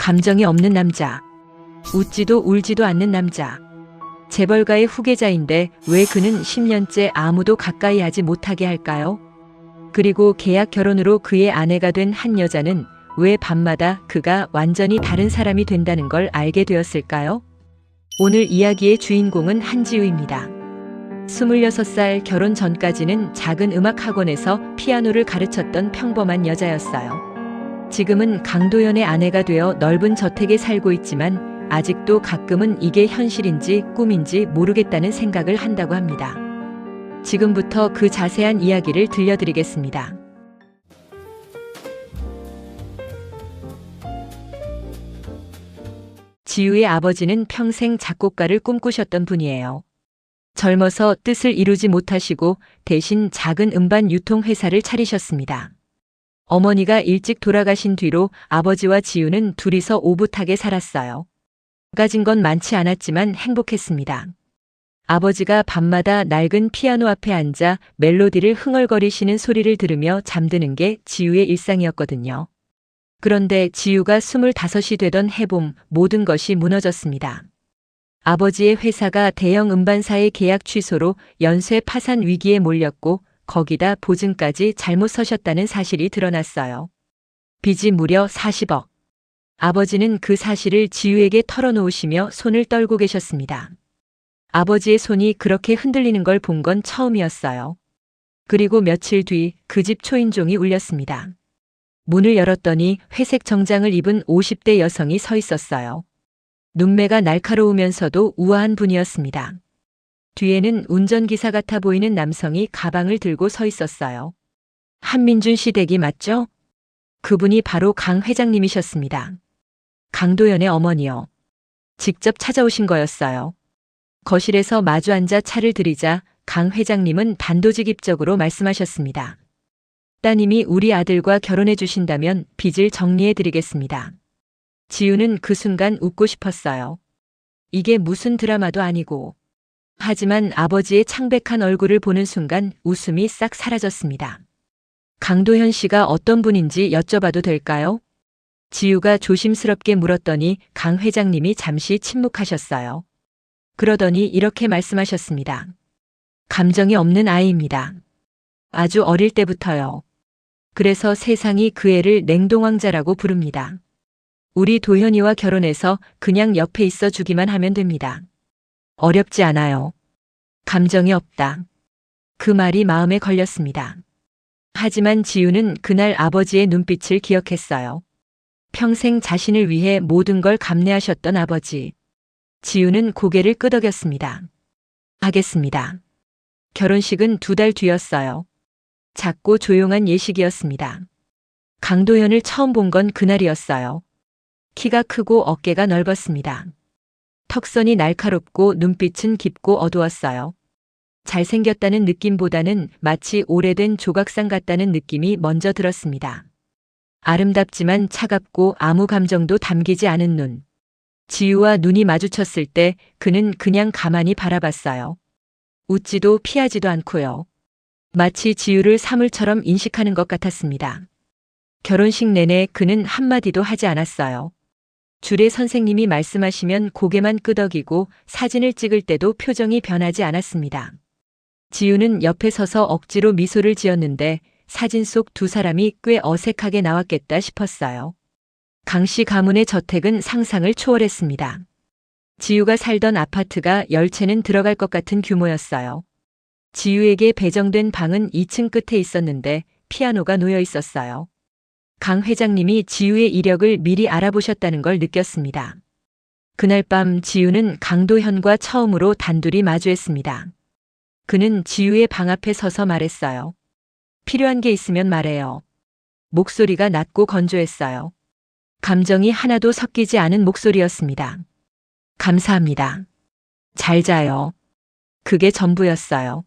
감정이 없는 남자. 웃지도 울지도 않는 남자. 재벌가의 후계자인데 왜 그는 10년째 아무도 가까이 하지 못하게 할까요? 그리고 계약 결혼으로 그의 아내가 된 한 여자는 왜 밤마다 그가 완전히 다른 사람이 된다는 걸 알게 되었을까요? 오늘 이야기의 주인공은 한지우입니다. 26살 결혼 전까지는 작은 음악 학원에서 피아노를 가르쳤던 평범한 여자였어요. 지금은 강도현의 아내가 되어 넓은 저택에 살고 있지만 아직도 가끔은 이게 현실인지 꿈인지 모르겠다는 생각을 한다고 합니다. 지금부터 그 자세한 이야기를 들려드리겠습니다. 지우의 아버지는 평생 작곡가를 꿈꾸셨던 분이에요. 젊어서 뜻을 이루지 못하시고 대신 작은 음반 유통회사를 차리셨습니다. 어머니가 일찍 돌아가신 뒤로 아버지와 지우는 둘이서 오붓하게 살았어요. 가진 건 많지 않았지만 행복했습니다. 아버지가 밤마다 낡은 피아노 앞에 앉아 멜로디를 흥얼거리시는 소리를 들으며 잠드는 게 지우의 일상이었거든요. 그런데 지우가 25이 되던 해봄 모든 것이 무너졌습니다. 아버지의 회사가 대형 음반사의 계약 취소로 연쇄 파산 위기에 몰렸고 거기다 보증까지 잘못 서셨다는 사실이 드러났어요. 빚이 무려 40억. 아버지는 그 사실을 지우에게 털어놓으시며 손을 떨고 계셨습니다. 아버지의 손이 그렇게 흔들리는 걸 본 건 처음이었어요. 그리고 며칠 뒤 그 집 초인종이 울렸습니다. 문을 열었더니 회색 정장을 입은 50대 여성이 서 있었어요. 눈매가 날카로우면서도 우아한 분이었습니다. 뒤에는 운전기사 같아 보이는 남성이 가방을 들고 서 있었어요. 한민준 씨 댁이 맞죠? 그분이 바로 강 회장님이셨습니다. 강도현의 어머니요. 직접 찾아오신 거였어요. 거실에서 마주 앉아 차를 들이자 강 회장님은 단도직입적으로 말씀하셨습니다. 따님이 우리 아들과 결혼해 주신다면 빚을 정리해 드리겠습니다. 지우는 그 순간 웃고 싶었어요. 이게 무슨 드라마도 아니고. 하지만 아버지의 창백한 얼굴을 보는 순간 웃음이 싹 사라졌습니다. 강도현 씨가 어떤 분인지 여쭤봐도 될까요? 지우가 조심스럽게 물었더니 강 회장님이 잠시 침묵하셨어요. 그러더니 이렇게 말씀하셨습니다. 감정이 없는 아이입니다. 아주 어릴 때부터요. 그래서 세상이 그 애를 냉동왕자라고 부릅니다. 우리 도현이와 결혼해서 그냥 옆에 있어 주기만 하면 됩니다. 어렵지 않아요. 감정이 없다. 그 말이 마음에 걸렸습니다. 하지만 지우는 그날 아버지의 눈빛을 기억했어요. 평생 자신을 위해 모든 걸 감내하셨던 아버지. 지우는 고개를 끄덕였습니다. 하겠습니다. 결혼식은 2달 뒤였어요. 작고 조용한 예식이었습니다. 강도현을 처음 본 건 그날이었어요. 키가 크고 어깨가 넓었습니다. 턱선이 날카롭고 눈빛은 깊고 어두웠어요. 잘생겼다는 느낌보다는 마치 오래된 조각상 같다는 느낌이 먼저 들었습니다. 아름답지만 차갑고 아무 감정도 담기지 않은 눈. 지우와 눈이 마주쳤을 때 그는 그냥 가만히 바라봤어요. 웃지도 피하지도 않고요. 마치 지우를 사물처럼 인식하는 것 같았습니다. 결혼식 내내 그는 한마디도 하지 않았어요. 주례 선생님이 말씀하시면 고개만 끄덕이고 사진을 찍을 때도 표정이 변하지 않았습니다. 지우는 옆에 서서 억지로 미소를 지었는데 사진 속 2사람이 꽤 어색하게 나왔겠다 싶었어요. 강씨 가문의 저택은 상상을 초월했습니다. 지우가 살던 아파트가 10채는 들어갈 것 같은 규모였어요. 지우에게 배정된 방은 2층 끝에 있었는데 피아노가 놓여 있었어요. 강 회장님이 지우의 이력을 미리 알아보셨다는 걸 느꼈습니다. 그날 밤 지우는 강도현과 처음으로 단둘이 마주했습니다. 그는 지우의 방 앞에 서서 말했어요. 필요한 게 있으면 말해요. 목소리가 낮고 건조했어요. 감정이 하나도 섞이지 않은 목소리였습니다. 감사합니다. 잘 자요. 그게 전부였어요.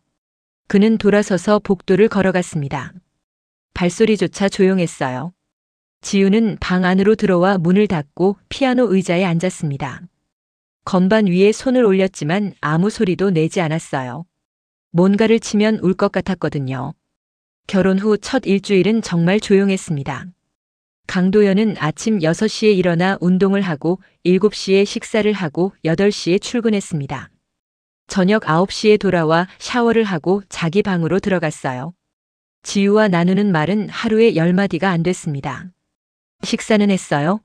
그는 돌아서서 복도를 걸어갔습니다. 발소리조차 조용했어요. 지우는 방 안으로 들어와 문을 닫고 피아노 의자에 앉았습니다. 건반 위에 손을 올렸지만 아무 소리도 내지 않았어요. 뭔가를 치면 울 것 같았거든요. 결혼 후 첫 일주일은 정말 조용했습니다. 강도연은 아침 6시에 일어나 운동을 하고 7시에 식사를 하고 8시에 출근했습니다. 저녁 9시에 돌아와 샤워를 하고 자기 방으로 들어갔어요. 지우와 나누는 말은 하루에 10마디가 안 됐습니다. 식사는 했어요?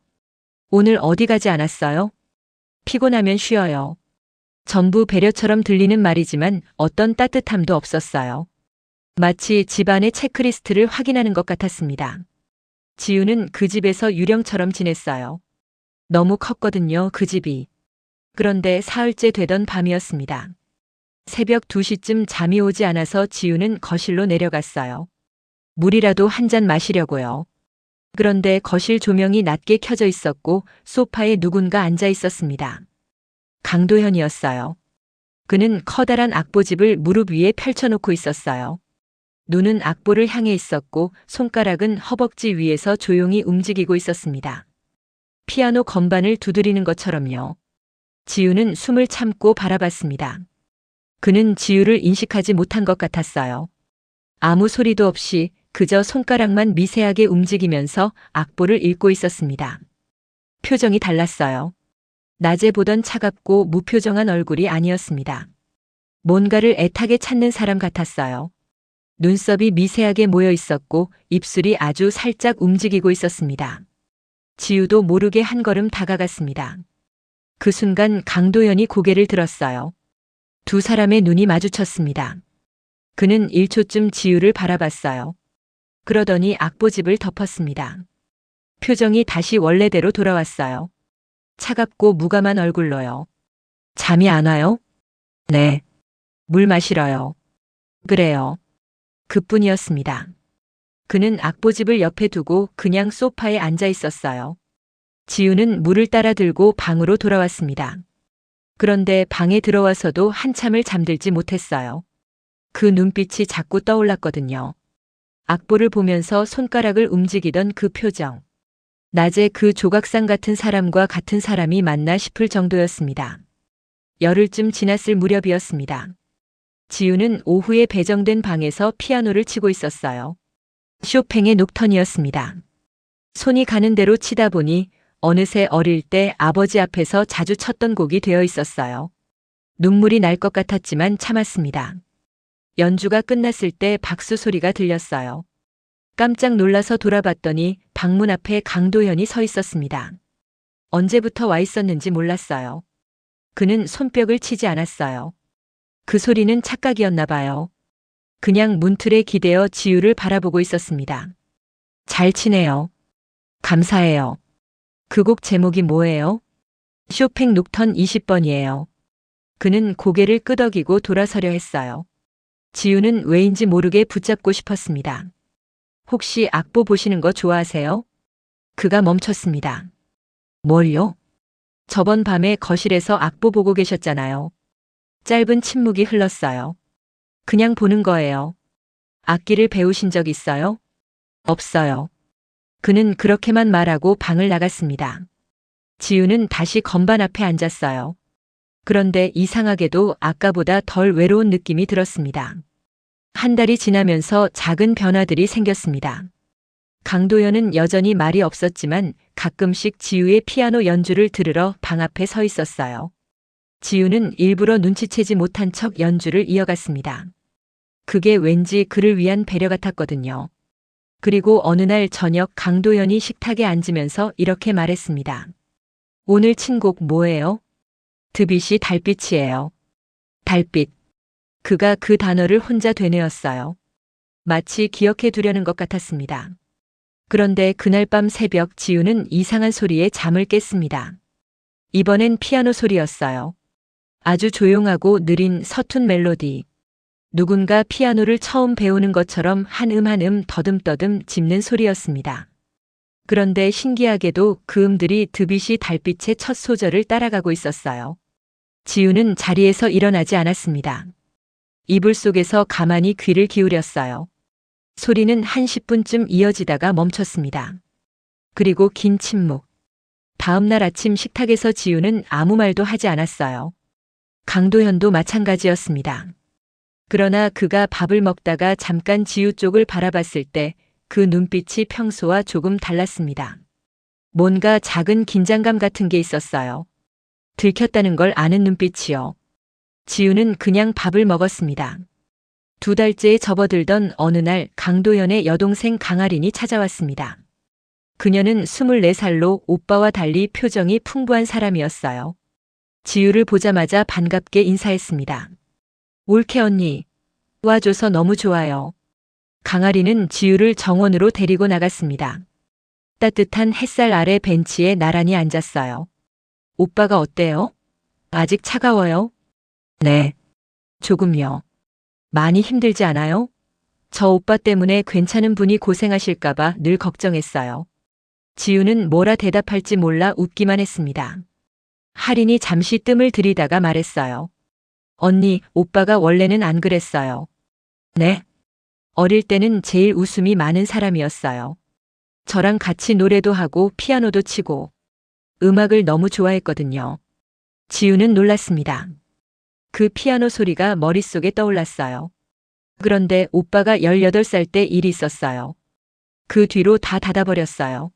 오늘 어디 가지 않았어요? 피곤하면 쉬어요. 전부 배려처럼 들리는 말이지만 어떤 따뜻함도 없었어요. 마치 집안의 체크리스트를 확인하는 것 같았습니다. 지우는 그 집에서 유령처럼 지냈어요. 너무 컸거든요, 그 집이. 그런데 사흘째 되던 밤이었습니다. 새벽 2시쯤 잠이 오지 않아서 지우는 거실로 내려갔어요. 물이라도 한 잔 마시려고요. 그런데 거실 조명이 낮게 켜져 있었고 소파에 누군가 앉아 있었습니다. 강도현이었어요. 그는 커다란 악보집을 무릎 위에 펼쳐놓고 있었어요. 눈은 악보를 향해 있었고 손가락은 허벅지 위에서 조용히 움직이고 있었습니다. 피아노 건반을 두드리는 것처럼요. 지우는 숨을 참고 바라봤습니다. 그는 지우를 인식하지 못한 것 같았어요. 아무 소리도 없이 그저 손가락만 미세하게 움직이면서 악보를 읽고 있었습니다. 표정이 달랐어요. 낮에 보던 차갑고 무표정한 얼굴이 아니었습니다. 뭔가를 애타게 찾는 사람 같았어요. 눈썹이 미세하게 모여 있었고 입술이 아주 살짝 움직이고 있었습니다. 지우도 모르게 한 걸음 다가갔습니다. 그 순간 강도연이 고개를 들었어요. 두 사람의 눈이 마주쳤습니다. 그는 1초쯤 지우를 바라봤어요. 그러더니 악보집을 덮었습니다. 표정이 다시 원래대로 돌아왔어요. 차갑고 무감한 얼굴로요. 잠이 안 와요? 네. 물 마시러요. 그래요. 그뿐이었습니다. 그는 악보집을 옆에 두고 그냥 소파에 앉아 있었어요. 지우는 물을 따라 들고 방으로 돌아왔습니다. 그런데 방에 들어와서도 한참을 잠들지 못했어요. 그 눈빛이 자꾸 떠올랐거든요. 악보를 보면서 손가락을 움직이던 그 표정. 낮에 그 조각상 같은 사람과 같은 사람이 맞나 싶을 정도였습니다. 열흘쯤 지났을 무렵이었습니다. 지우는 오후에 배정된 방에서 피아노를 치고 있었어요. 쇼팽의 녹턴이었습니다. 손이 가는 대로 치다 보니 어느새 어릴 때 아버지 앞에서 자주 쳤던 곡이 되어 있었어요. 눈물이 날 것 같았지만 참았습니다. 연주가 끝났을 때 박수 소리가 들렸어요. 깜짝 놀라서 돌아봤더니 방문 앞에 강도현이 서 있었습니다. 언제부터 와 있었는지 몰랐어요. 그는 손뼉을 치지 않았어요. 그 소리는 착각이었나 봐요. 그냥 문틀에 기대어 지우를 바라보고 있었습니다. 잘 치네요. 감사해요. 그 곡 제목이 뭐예요? 쇼팽 녹턴 20번이에요. 그는 고개를 끄덕이고 돌아서려 했어요. 지우는 왜인지 모르게 붙잡고 싶었습니다. 혹시 악보 보시는 거 좋아하세요? 그가 멈췄습니다. 뭘요? 저번 밤에 거실에서 악보 보고 계셨잖아요. 짧은 침묵이 흘렀어요. 그냥 보는 거예요. 악기를 배우신 적 있어요? 없어요. 그는 그렇게만 말하고 방을 나갔습니다. 지우는 다시 건반 앞에 앉았어요. 그런데 이상하게도 아까보다 덜 외로운 느낌이 들었습니다. 한 달이 지나면서 작은 변화들이 생겼습니다. 강도연은 여전히 말이 없었지만 가끔씩 지우의 피아노 연주를 들으러 방 앞에 서 있었어요. 지우는 일부러 눈치채지 못한 척 연주를 이어갔습니다. 그게 왠지 그를 위한 배려 같았거든요. 그리고 어느 날 저녁 강도연이 식탁에 앉으면서 이렇게 말했습니다. 오늘 친 곡 뭐예요? 드빗이 달빛이에요. 달빛. 그가 그 단어를 혼자 되뇌었어요. 마치 기억해 두려는 것 같았습니다. 그런데 그날 밤 새벽 지우는 이상한 소리에 잠을 깼습니다. 이번엔 피아노 소리였어요. 아주 조용하고 느린 서툰 멜로디. 누군가 피아노를 처음 배우는 것처럼 한 한 음 더듬더듬 짚는 소리였습니다. 그런데 신기하게도 그 음들이 드빗이 달빛의 첫 소절을 따라가고 있었어요. 지우는 자리에서 일어나지 않았습니다. 이불 속에서 가만히 귀를 기울였어요. 소리는 한 10분쯤 이어지다가 멈췄습니다. 그리고 긴 침묵. 다음 날 아침 식탁에서 지우는 아무 말도 하지 않았어요. 강도현도 마찬가지였습니다. 그러나 그가 밥을 먹다가 잠깐 지우 쪽을 바라봤을 때 그 눈빛이 평소와 조금 달랐습니다. 뭔가 작은 긴장감 같은 게 있었어요. 들켰다는 걸 아는 눈빛이요. 지우는 그냥 밥을 먹었습니다. 2달째에 접어들던 어느 날 강도연의 여동생 강아린이 찾아왔습니다. 그녀는 24살로 오빠와 달리 표정이 풍부한 사람이었어요. 지우를 보자마자 반갑게 인사했습니다. 올케 언니, 와줘서 너무 좋아요. 강아리는 지우를 정원으로 데리고 나갔습니다. 따뜻한 햇살 아래 벤치에 나란히 앉았어요. 오빠가 어때요? 아직 차가워요? 네. 조금요. 많이 힘들지 않아요? 저 오빠 때문에 괜찮은 분이 고생하실까봐 늘 걱정했어요. 지우는 뭐라 대답할지 몰라 웃기만 했습니다. 할인이 잠시 뜸을 들이다가 말했어요. 언니, 오빠가 원래는 안 그랬어요. 네? 어릴 때는 제일 웃음이 많은 사람이었어요. 저랑 같이 노래도 하고 피아노도 치고 음악을 너무 좋아했거든요. 지우는 놀랐습니다. 그 피아노 소리가 머릿속에 떠올랐어요. 그런데 오빠가 18살 때 일이 있었어요. 그 뒤로 다 닫아버렸어요.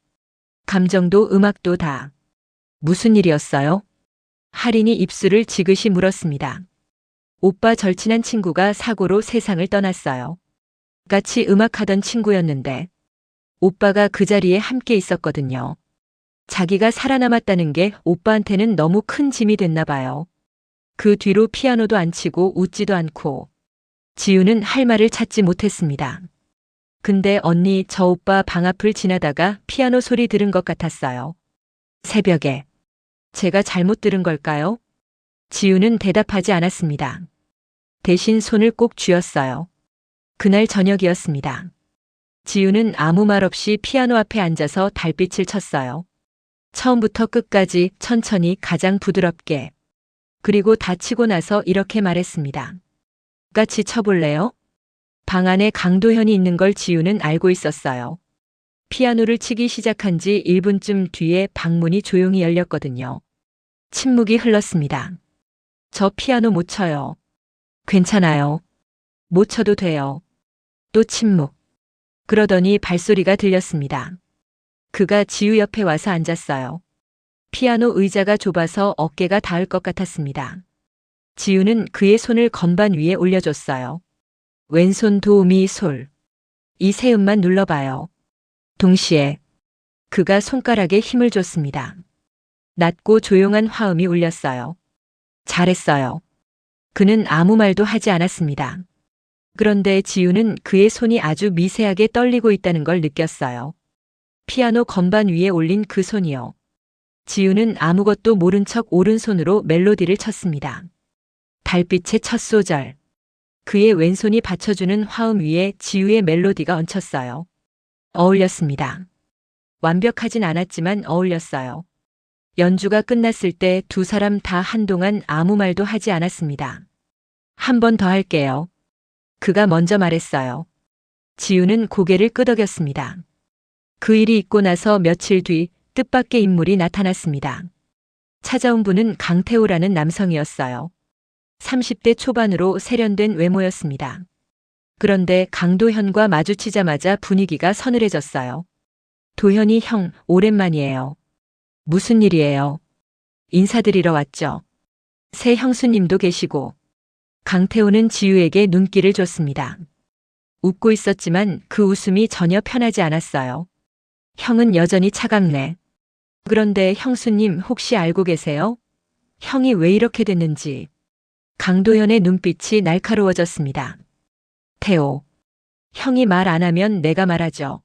감정도 음악도 다. 무슨 일이었어요? 할인이 입술을 지그시 물었습니다. 오빠 절친한 친구가 사고로 세상을 떠났어요. 같이 음악하던 친구였는데 오빠가 그 자리에 함께 있었거든요. 자기가 살아남았다는 게 오빠한테는 너무 큰 짐이 됐나 봐요. 그 뒤로 피아노도 안 치고 웃지도 않고. 지우는 할 말을 찾지 못했습니다. 근데 언니, 저 오빠 방 앞을 지나다가 피아노 소리 들은 것 같았어요. 새벽에. 제가 잘못 들은 걸까요? 지우는 대답하지 않았습니다. 대신 손을 꼭 쥐었어요. 그날 저녁이었습니다. 지우는 아무 말 없이 피아노 앞에 앉아서 달빛을 쳤어요. 처음부터 끝까지 천천히 가장 부드럽게. 그리고 다 치고 나서 이렇게 말했습니다. 같이 쳐볼래요? 방 안에 강도현이 있는 걸 지우는 알고 있었어요. 피아노를 치기 시작한 지 1분쯤 뒤에 방문이 조용히 열렸거든요. 침묵이 흘렀습니다. 저 피아노 못 쳐요. 괜찮아요. 못 쳐도 돼요. 또 침묵. 그러더니 발소리가 들렸습니다. 그가 지우 옆에 와서 앉았어요. 피아노 의자가 좁아서 어깨가 닿을 것 같았습니다. 지우는 그의 손을 건반 위에 올려줬어요. 왼손 도, 미, 솔. 이 세 음만 눌러봐요. 동시에 그가 손가락에 힘을 줬습니다. 낮고 조용한 화음이 울렸어요. 잘했어요. 그는 아무 말도 하지 않았습니다. 그런데 지우는 그의 손이 아주 미세하게 떨리고 있다는 걸 느꼈어요. 피아노 건반 위에 올린 그 손이요. 지우는 아무것도 모른 척 오른손으로 멜로디를 쳤습니다. 달빛의 첫 소절. 그의 왼손이 받쳐주는 화음 위에 지우의 멜로디가 얹혔어요. 어울렸습니다. 완벽하진 않았지만 어울렸어요. 연주가 끝났을 때 두 사람 다 한동안 아무 말도 하지 않았습니다. 한 번 더 할게요. 그가 먼저 말했어요. 지우는 고개를 끄덕였습니다. 그 일이 있고 나서 며칠 뒤 뜻밖의 인물이 나타났습니다. 찾아온 분은 강태호라는 남성이었어요. 30대 초반으로 세련된 외모였습니다. 그런데 강도현과 마주치자마자 분위기가 서늘해졌어요. 도현이 형, 오랜만이에요. 무슨 일이에요? 인사드리러 왔죠. 새 형수님도 계시고. 강태호는 지우에게 눈길을 줬습니다. 웃고 있었지만 그 웃음이 전혀 편하지 않았어요. 형은 여전히 차갑네. 그런데 형수님 혹시 알고 계세요? 형이 왜 이렇게 됐는지. 강도현의 눈빛이 날카로워졌습니다. 태호. 형이 말 안 하면 내가 말하죠.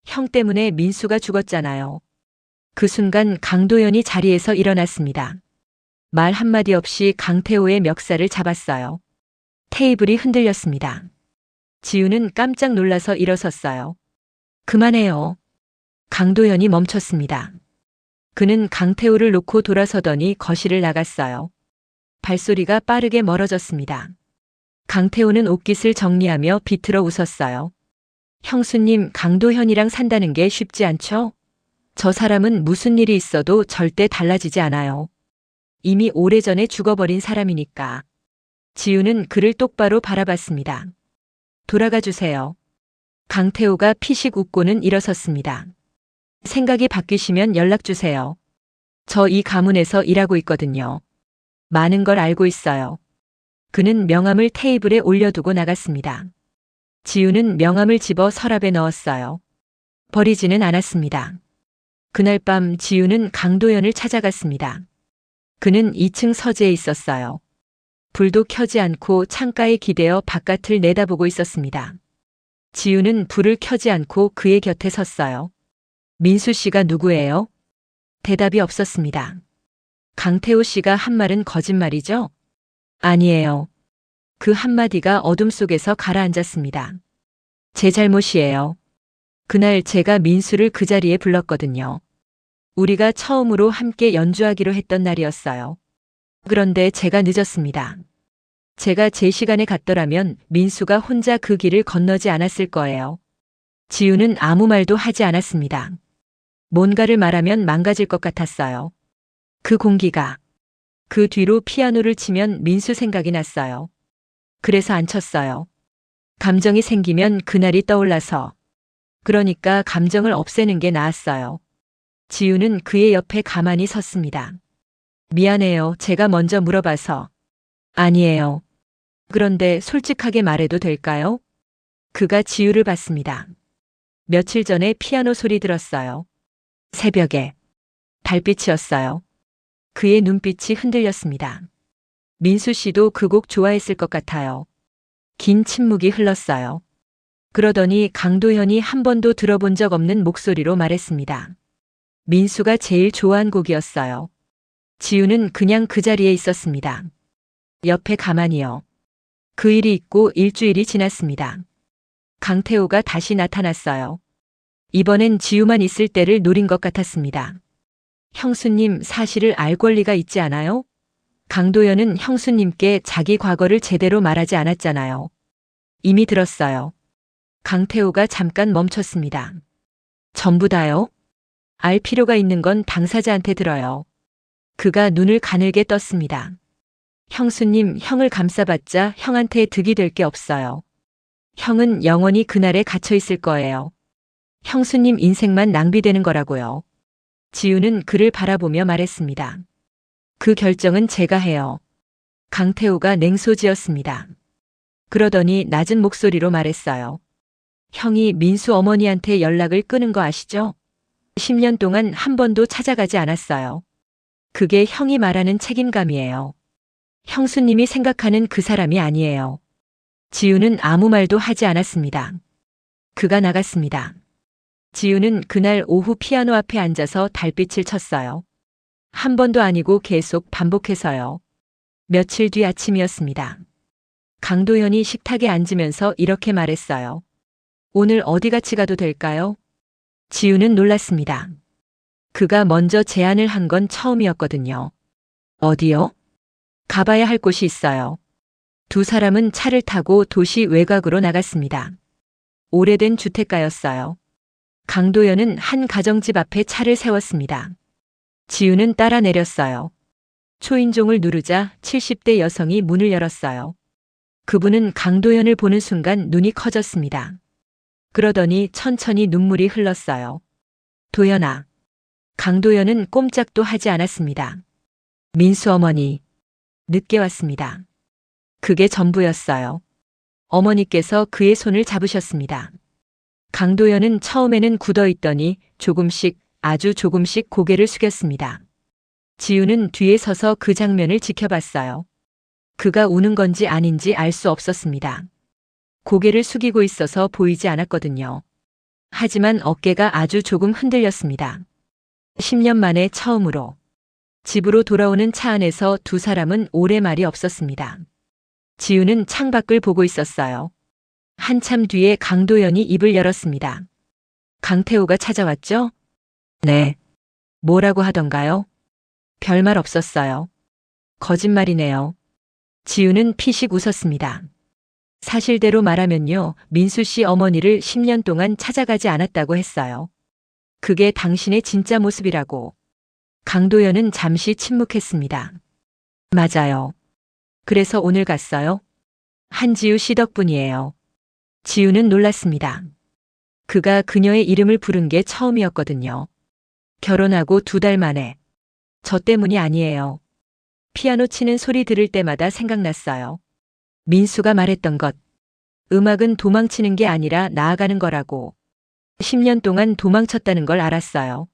형 때문에 민수가 죽었잖아요. 그 순간 강도현이 자리에서 일어났습니다. 말 한마디 없이 강태호의 멱살을 잡았어요. 테이블이 흔들렸습니다. 지우는 깜짝 놀라서 일어섰어요. 그만해요. 강도현이 멈췄습니다. 그는 강태호를 놓고 돌아서더니 거실을 나갔어요. 발소리가 빠르게 멀어졌습니다. 강태호는 옷깃을 정리하며 비틀어 웃었어요. 형수님, 강도현이랑 산다는 게 쉽지 않죠? 저 사람은 무슨 일이 있어도 절대 달라지지 않아요. 이미 오래전에 죽어버린 사람이니까. 지우는 그를 똑바로 바라봤습니다. 돌아가 주세요. 강태호가 피식 웃고는 일어섰습니다. 생각이 바뀌시면 연락 주세요. 저 이 가문에서 일하고 있거든요. 많은 걸 알고 있어요. 그는 명함을 테이블에 올려두고 나갔습니다. 지우는 명함을 집어 서랍에 넣었어요. 버리지는 않았습니다. 그날 밤 지우는 강도연을 찾아갔습니다. 그는 2층 서재에 있었어요. 불도 켜지 않고 창가에 기대어 바깥을 내다보고 있었습니다. 지우는 불을 켜지 않고 그의 곁에 섰어요. 민수 씨가 누구예요? 대답이 없었습니다. 강태호 씨가 한 말은 거짓말이죠? 아니에요. 그 한마디가 어둠 속에서 가라앉았습니다. 제 잘못이에요. 그날 제가 민수를 그 자리에 불렀거든요. 우리가 처음으로 함께 연주하기로 했던 날이었어요. 그런데 제가 늦었습니다. 제가 제 시간에 갔더라면 민수가 혼자 그 길을 건너지 않았을 거예요. 지우는 아무 말도 하지 않았습니다. 뭔가를 말하면 망가질 것 같았어요. 그 공기가. 그 뒤로 피아노를 치면 민수 생각이 났어요. 그래서 안 쳤어요. 감정이 생기면 그날이 떠올라서. 그러니까 감정을 없애는 게 나았어요. 지우는 그의 옆에 가만히 섰습니다. 미안해요. 제가 먼저 물어봐서. 아니에요. 그런데 솔직하게 말해도 될까요? 그가 지우를 봤습니다. 며칠 전에 피아노 소리 들었어요. 새벽에. 달빛이었어요. 그의 눈빛이 흔들렸습니다. 민수 씨도 그 곡 좋아했을 것 같아요. 긴 침묵이 흘렀어요. 그러더니 강도현이 한 번도 들어본 적 없는 목소리로 말했습니다. 민수가 제일 좋아한 곡이었어요. 지우는 그냥 그 자리에 있었습니다. 옆에 가만히요. 그 일이 있고 일주일이 지났습니다. 강태호가 다시 나타났어요. 이번엔 지우만 있을 때를 노린 것 같았습니다. 형수님, 사실을 알 권리가 있지 않아요? 강도현은 형수님께 자기 과거를 제대로 말하지 않았잖아요. 이미 들었어요. 강태호가 잠깐 멈췄습니다. 전부 다요? 알 필요가 있는 건 당사자한테 들어요. 그가 눈을 가늘게 떴습니다. 형수님, 형을 감싸봤자 형한테 득이 될 게 없어요. 형은 영원히 그날에 갇혀 있을 거예요. 형수님 인생만 낭비되는 거라고요. 지우는 그를 바라보며 말했습니다. 그 결정은 제가 해요. 강태호가 냉소지었습니다. 그러더니 낮은 목소리로 말했어요. 형이 민수 어머니한테 연락을 끊은 거 아시죠? 10년 동안 한 번도 찾아가지 않았어요. 그게 형이 말하는 책임감이에요. 형수님이 생각하는 그 사람이 아니에요. 지우는 아무 말도 하지 않았습니다. 그가 나갔습니다. 지우는 그날 오후 피아노 앞에 앉아서 달빛을 쳤어요. 한 번도 아니고 계속 반복해서요. 며칠 뒤 아침이었습니다. 강도현이 식탁에 앉으면서 이렇게 말했어요. 오늘 어디 같이 가도 될까요? 지우는 놀랐습니다. 그가 먼저 제안을 한 건 처음이었거든요. 어디요? 가봐야 할 곳이 있어요. 두 사람은 차를 타고 도시 외곽으로 나갔습니다. 오래된 주택가였어요. 강도현은 한 가정집 앞에 차를 세웠습니다. 지우는 따라 내렸어요. 초인종을 누르자 70대 여성이 문을 열었어요. 그분은 강도현을 보는 순간 눈이 커졌습니다. 그러더니 천천히 눈물이 흘렀어요. 도연아. 강도현은 꼼짝도 하지 않았습니다. 민수 어머니. 늦게 왔습니다. 그게 전부였어요. 어머니께서 그의 손을 잡으셨습니다. 강도현은 처음에는 굳어있더니 조금씩, 아주 조금씩 고개를 숙였습니다. 지우는 뒤에 서서 그 장면을 지켜봤어요. 그가 우는 건지 아닌지 알 수 없었습니다. 고개를 숙이고 있어서 보이지 않았거든요. 하지만 어깨가 아주 조금 흔들렸습니다. 10년 만에 처음으로. 집으로 돌아오는 차 안에서 두 사람은 오래 말이 없었습니다. 지우는 창밖을 보고 있었어요. 한참 뒤에 강도현이 입을 열었습니다. 강태호가 찾아왔죠? 네. 뭐라고 하던가요? 별말 없었어요. 거짓말이네요. 지우는 피식 웃었습니다. 사실대로 말하면요, 민수 씨 어머니를 10년 동안 찾아가지 않았다고 했어요. 그게 당신의 진짜 모습이라고. 강도현은 잠시 침묵했습니다. 맞아요. 그래서 오늘 갔어요? 한지우 씨 덕분이에요. 지우는 놀랐습니다. 그가 그녀의 이름을 부른 게 처음이었거든요. 결혼하고 2달 만에. 저 때문이 아니에요. 피아노 치는 소리 들을 때마다 생각났어요. 민수가 말했던 것. 음악은 도망치는 게 아니라 나아가는 거라고. 10년 동안 도망쳤다는 걸 알았어요.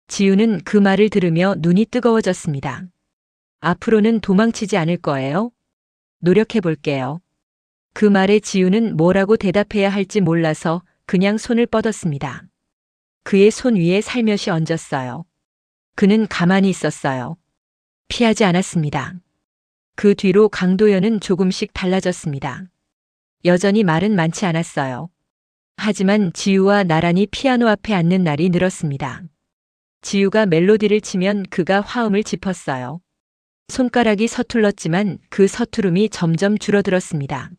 지우는 그 말을 들으며 눈이 뜨거워졌습니다. 앞으로는 도망치지 않을 거예요? 노력해 볼게요. 그 말에 지우는 뭐라고 대답해야 할지 몰라서 그냥 손을 뻗었습니다. 그의 손 위에 살며시 얹었어요. 그는 가만히 있었어요. 피하지 않았습니다. 그 뒤로 강도연은 조금씩 달라졌습니다. 여전히 말은 많지 않았어요. 하지만 지우와 나란히 피아노 앞에 앉는 날이 늘었습니다. 지우가 멜로디를 치면 그가 화음을 짚었어요. 손가락이 서툴렀지만 그 서투름이 점점 줄어들었습니다.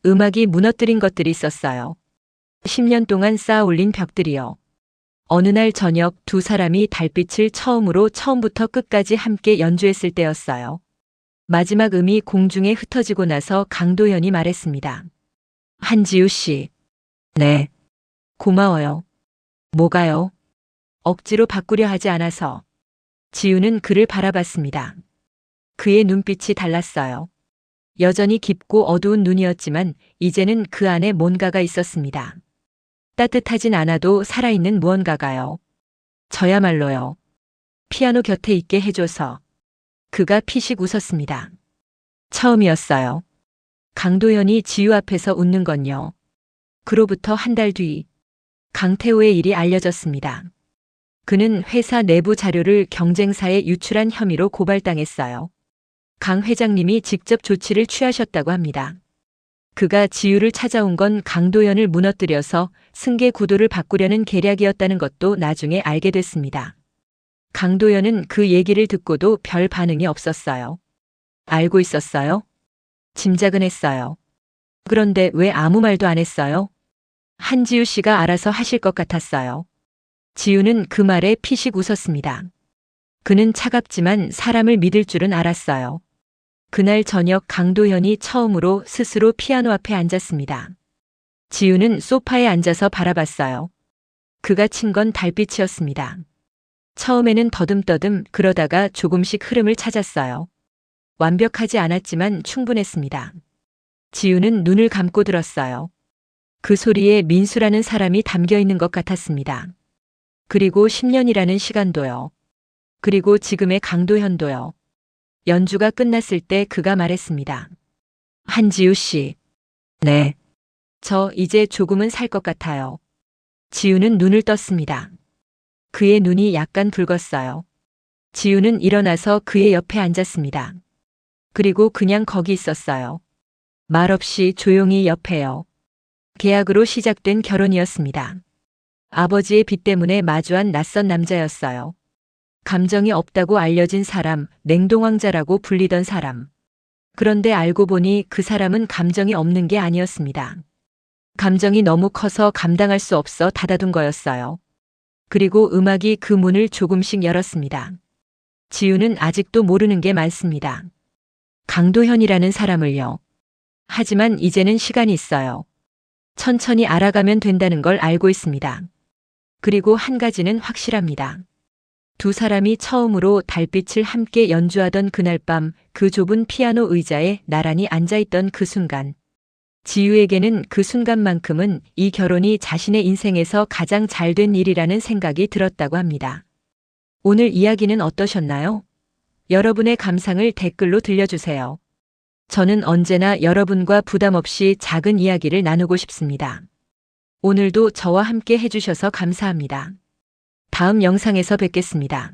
음악이 무너뜨린 것들이 있었어요. 10년 동안 쌓아 올린 벽들이요. 어느 날 저녁 2 사람이 달빛을 처음부터 끝까지 함께 연주했을 때였어요. 마지막 음이 공중에 흩어지고 나서 강도연이 말했습니다. 한지우 씨. 네. 고마워요. 뭐가요? 억지로 바꾸려 하지 않아서. 지우는 그를 바라봤습니다. 그의 눈빛이 달랐어요. 여전히 깊고 어두운 눈이었지만 이제는 그 안에 뭔가가 있었습니다. 따뜻하진 않아도 살아있는 무언가가요. 저야말로요. 피아노 곁에 있게 해줘서. 그가 피식 웃었습니다. 처음이었어요. 강도연이 지우 앞에서 웃는 건요. 그로부터 1달 뒤 강태호의 일이 알려졌습니다. 그는 회사 내부 자료를 경쟁사에 유출한 혐의로 고발당했어요. 강 회장님이 직접 조치를 취하셨다고 합니다. 그가 지우를 찾아온 건 강도연을 무너뜨려서 승계 구도를 바꾸려는 계략이었다는 것도 나중에 알게 됐습니다. 강도연은 그 얘기를 듣고도 별 반응이 없었어요. 알고 있었어요? 짐작은 했어요. 그런데 왜 아무 말도 안 했어요? 한지우 씨가 알아서 하실 것 같았어요. 지우는 그 말에 피식 웃었습니다. 그는 차갑지만 사람을 믿을 줄은 알았어요. 그날 저녁 강도현이 처음으로 스스로 피아노 앞에 앉았습니다. 지우는 소파에 앉아서 바라봤어요. 그가 친 건 달빛이었습니다. 처음에는 더듬더듬 그러다가 조금씩 흐름을 찾았어요. 완벽하지 않았지만 충분했습니다. 지우는 눈을 감고 들었어요. 그 소리에 민수라는 사람이 담겨 있는 것 같았습니다. 그리고 10년이라는 시간도요. 그리고 지금의 강도현도요. 연주가 끝났을 때 그가 말했습니다. 한지우 씨. 네. 저 이제 조금은 살 것 같아요. 지우는 눈을 떴습니다. 그의 눈이 약간 붉었어요. 지우는 일어나서 그의 옆에 앉았습니다. 그리고 그냥 거기 있었어요. 말없이 조용히 옆에요. 계약으로 시작된 결혼이었습니다. 아버지의 빚 때문에 마주한 낯선 남자였어요. 감정이 없다고 알려진 사람, 냉동왕자라고 불리던 사람. 그런데 알고 보니 그 사람은 감정이 없는 게 아니었습니다. 감정이 너무 커서 감당할 수 없어 닫아둔 거였어요. 그리고 음악이 그 문을 조금씩 열었습니다. 지우는 아직도 모르는 게 많습니다. 강도현이라는 사람을요. 하지만 이제는 시간이 있어요. 천천히 알아가면 된다는 걸 알고 있습니다. 그리고 한 가지는 확실합니다. 2 사람이 처음으로 달빛을 함께 연주하던 그날 밤 그 좁은 피아노 의자에 나란히 앉아있던 그 순간. 지우에게는 그 순간만큼은 이 결혼이 자신의 인생에서 가장 잘된 일이라는 생각이 들었다고 합니다. 오늘 이야기는 어떠셨나요? 여러분의 감상을 댓글로 들려주세요. 저는 언제나 여러분과 부담 없이 작은 이야기를 나누고 싶습니다. 오늘도 저와 함께 해주셔서 감사합니다. 다음 영상에서 뵙겠습니다.